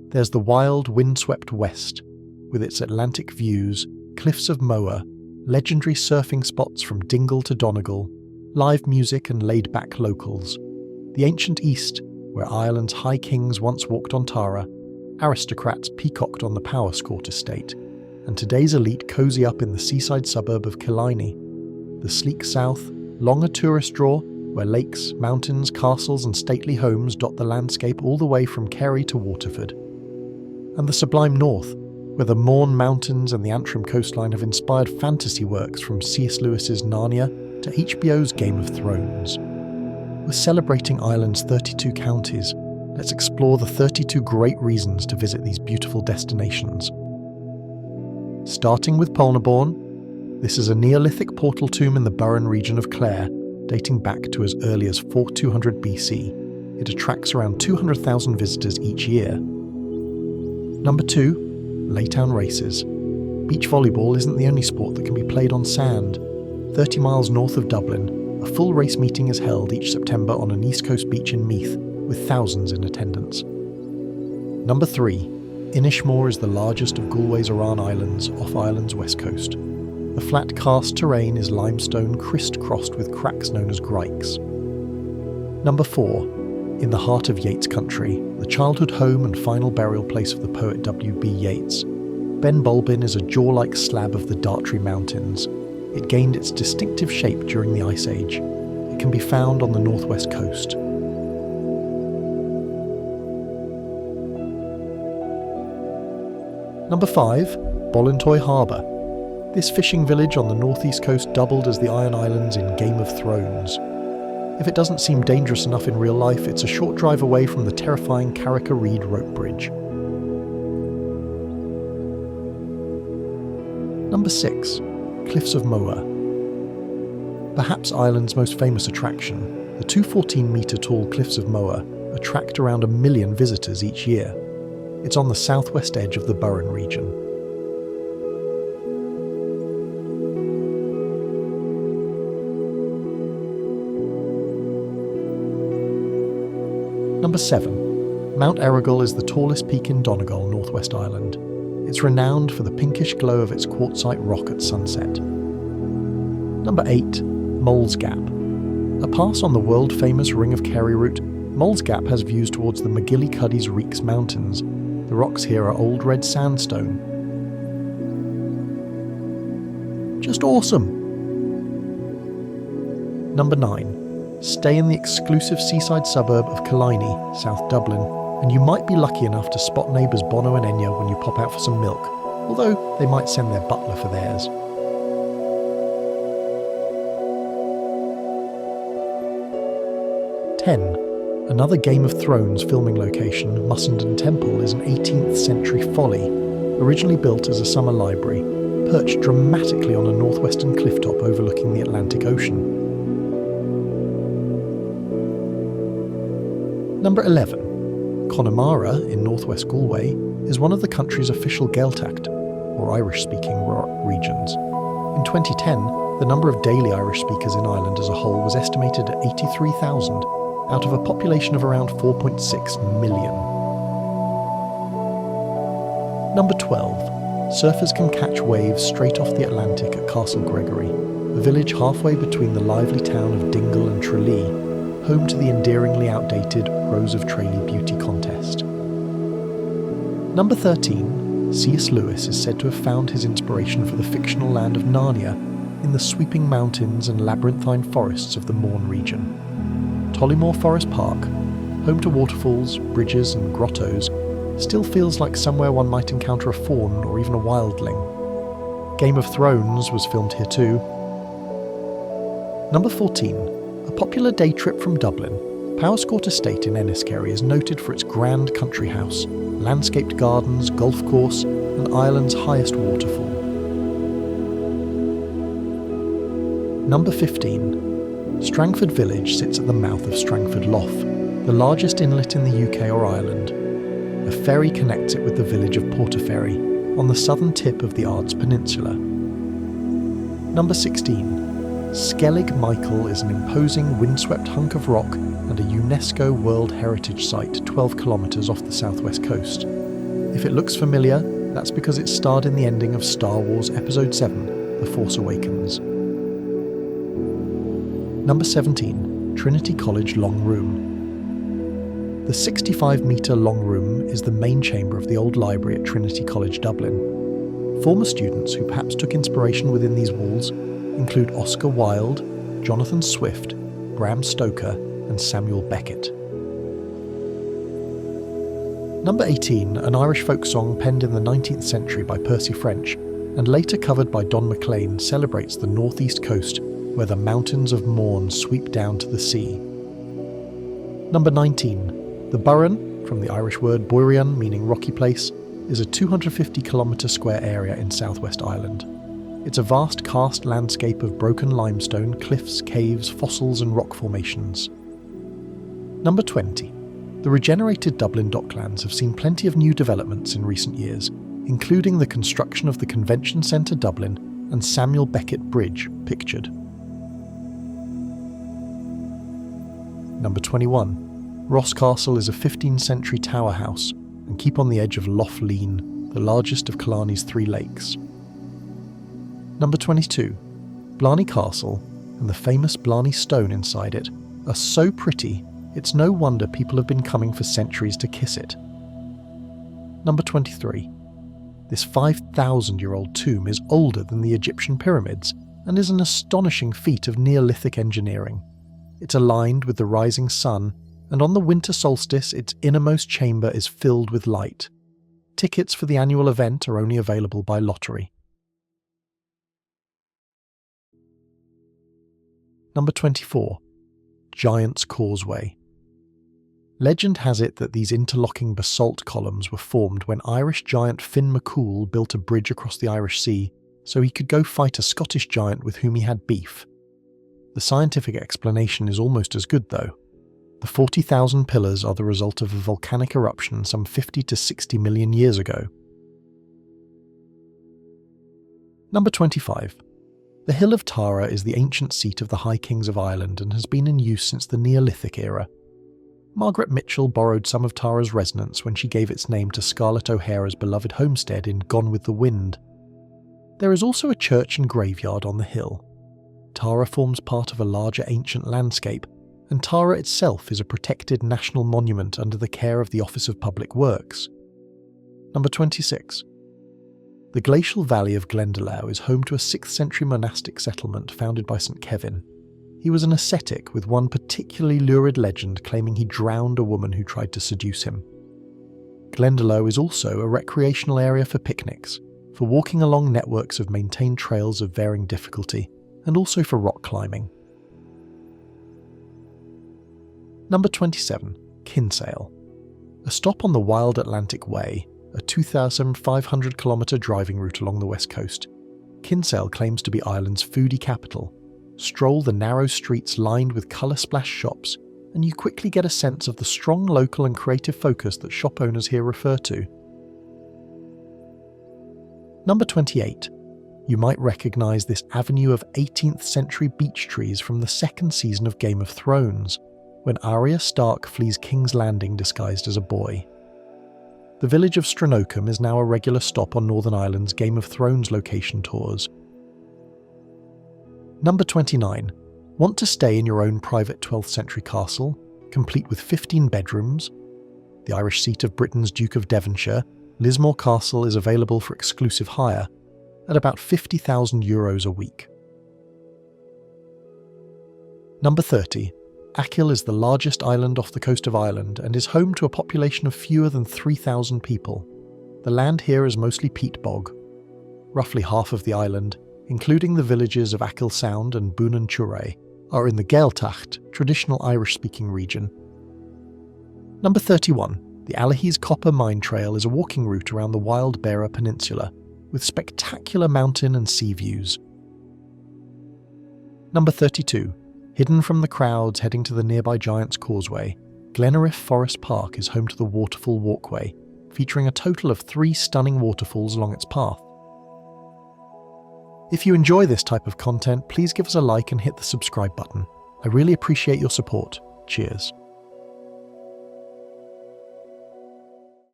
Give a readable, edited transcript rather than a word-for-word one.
There's the wild, windswept west, with its Atlantic views, cliffs of Moher, legendary surfing spots from Dingle to Donegal, live music and laid-back locals. The ancient east, where Ireland's high kings once walked on Tara, aristocrats peacocked on the Powerscourt estate, and today's elite cosy up in the seaside suburb of Killiney. The sleek south, long a tourist draw, where lakes, mountains, castles and stately homes dot the landscape all the way from Kerry to Waterford. And the sublime north, where the Mourne Mountains and the Antrim coastline have inspired fantasy works from C.S. Lewis's Narnia to HBO's Game of Thrones. We're celebrating Ireland's 32 counties. Let's explore the 32 great reasons to visit these beautiful destinations. Starting with Polnaborn, this is a Neolithic portal tomb in the Burren region of Clare, dating back to as early as 4200 BC. It attracts around 200,000 visitors each year. Number 2, Laytown Races. Beach volleyball isn't the only sport that can be played on sand. 30 miles north of Dublin, a full race meeting is held each September on an East Coast beach in Meath, with thousands in attendance. Number 3, Inishmore is the largest of Galway's Aran Islands off Ireland's west coast. The flat karst terrain is limestone criss-crossed with cracks known as grikes. Number 4, in the heart of Yeats country, the childhood home and final burial place of the poet W.B. Yeats, Ben Bulbin is a jaw-like slab of the Dartry Mountains. It gained its distinctive shape during the Ice Age. It can be found on the northwest coast. Number 5, Bollintoy Harbour. This fishing village on the northeast coast doubled as the Iron Islands in Game of Thrones. If it doesn't seem dangerous enough in real life, it's a short drive away from the terrifying Carrick-a-Reed rope bridge. Number 6, Cliffs of Moher. Perhaps Ireland's most famous attraction, the 214-metre tall Cliffs of Moher attract around 1 million visitors each year. It's on the southwest edge of the Burren region. Number 7. Mount Errigal is the tallest peak in Donegal, Northwest Ireland. It's renowned for the pinkish glow of its quartzite rock at sunset. Number 8. Mole's Gap. A pass on the world-famous Ring of Kerry route, Mole's Gap has views towards the McGillycuddy's Reeks Mountains. The rocks here are old red sandstone. Just awesome! Number 9. Stay in the exclusive seaside suburb of Killiney, South Dublin, and you might be lucky enough to spot neighbours Bono and Enya when you pop out for some milk, although they might send their butler for theirs. Another Game of Thrones filming location, Mussenden Temple, is an 18th century folly, originally built as a summer library, perched dramatically on a northwestern clifftop overlooking the Atlantic Ocean. Number 11. Connemara, in northwest Galway, is one of the country's official Gaeltacht, or Irish-speaking regions. In 2010, the number of daily Irish speakers in Ireland as a whole was estimated at 83,000, out of a population of around 4.6 million. Number 12. Surfers can catch waves straight off the Atlantic at Castle Gregory, a village halfway between the lively town of Dingle and Tralee, home to the endearingly outdated Rose of Tralee Beauty Contest. Number 13. C.S. Lewis is said to have found his inspiration for the fictional land of Narnia in the sweeping mountains and labyrinthine forests of the Mourne region. Tollymore Forest Park, home to waterfalls, bridges and grottos, still feels like somewhere one might encounter a faun or even a wildling. Game of Thrones was filmed here too. Number 14. A popular day trip from Dublin, Powerscourt Estate in Enniskerry is noted for its grand country house, landscaped gardens, golf course and Ireland's highest waterfall. Number 15. Strangford Village sits at the mouth of Strangford Lough, the largest inlet in the UK or Ireland. A ferry connects it with the village of Portaferry, on the southern tip of the Ards Peninsula. Number 16. Skellig Michael is an imposing windswept hunk of rock and a UNESCO World Heritage Site 12 kilometres off the southwest coast. If it looks familiar, that's because it starred in the ending of Star Wars Episode 7, The Force Awakens. Number 17. Trinity College Long Room. The 65-metre long room is the main chamber of the old library at Trinity College Dublin. Former students who perhaps took inspiration within these walls include Oscar Wilde, Jonathan Swift, Bram Stoker, and Samuel Beckett. Number 18, an Irish folk song penned in the 19th century by Percy French and later covered by Don McLean, celebrates the northeast coast where the mountains of Mourne sweep down to the sea. Number 19, the Burren, from the Irish word Boirian meaning rocky place, is a 250-kilometre square area in southwest Ireland. It's a vast karst landscape of broken limestone, cliffs, caves, fossils and rock formations. Number 20. The regenerated Dublin docklands have seen plenty of new developments in recent years, including the construction of the Convention Centre Dublin and Samuel Beckett Bridge, pictured. Number 21. Ross Castle is a 15th century tower house and keep on the edge of Lough Lean, the largest of Killarney's 3 lakes. Number 22. Blarney Castle and the famous Blarney Stone inside it are so pretty, it's no wonder people have been coming for centuries to kiss it. Number 23. This 5,000-year-old tomb is older than the Egyptian pyramids and is an astonishing feat of Neolithic engineering. It's aligned with the rising sun, and on the winter solstice its innermost chamber is filled with light. Tickets for the annual event are only available by lottery. Number 24. Giant's Causeway. Legend has it that these interlocking basalt columns were formed when Irish giant Finn McCool built a bridge across the Irish Sea so he could go fight a Scottish giant with whom he had beef. The scientific explanation is almost as good though. The 40,000 pillars are the result of a volcanic eruption some 50 to 60 million years ago. Number 25. The Hill of Tara is the ancient seat of the High Kings of Ireland and has been in use since the Neolithic era. Margaret Mitchell borrowed some of Tara's resonance when she gave its name to Scarlett O'Hara's beloved homestead in Gone with the Wind. There is also a church and graveyard on the hill. Tara forms part of a larger ancient landscape, and Tara itself is a protected national monument under the care of the Office of Public Works. Number 26. The glacial valley of Glendalough is home to a 6th century monastic settlement founded by St. Kevin. He was an ascetic, with one particularly lurid legend claiming he drowned a woman who tried to seduce him. Glendalough is also a recreational area for picnics, for walking along networks of maintained trails of varying difficulty, and also for rock climbing. Number 27. Kinsale. A stop on the Wild Atlantic Way, a 2,500-kilometre driving route along the west coast. Kinsale claims to be Ireland's foodie capital. Stroll the narrow streets lined with colour-splashed shops, and you quickly get a sense of the strong local and creative focus that shop owners here refer to. Number 28. You might recognise this avenue of 18th century beech trees from the 2nd season of Game of Thrones, when Arya Stark flees King's Landing disguised as a boy. The village of Stranocum is now a regular stop on Northern Ireland's Game of Thrones location tours. Number 29. Want to stay in your own private 12th century castle, complete with 15 bedrooms? The Irish seat of Britain's Duke of Devonshire, Lismore Castle is available for exclusive hire, at about €50,000 a week. Number 30. Achill is the largest island off the coast of Ireland and is home to a population of fewer than 3,000 people. The land here is mostly peat bog. Roughly half of the island, including the villages of Achill Sound and Boonan Chure, are in the Gaeltacht, traditional Irish-speaking region. Number 31. The Allihies Copper Mine Trail is a walking route around the Wild Beara Peninsula, with spectacular mountain and sea views. Number 32. Hidden from the crowds heading to the nearby Giant's Causeway, Glenariff Forest Park is home to the Waterfall Walkway, featuring a total of 3 stunning waterfalls along its path. If you enjoy this type of content, please give us a like and hit the subscribe button. I really appreciate your support. Cheers.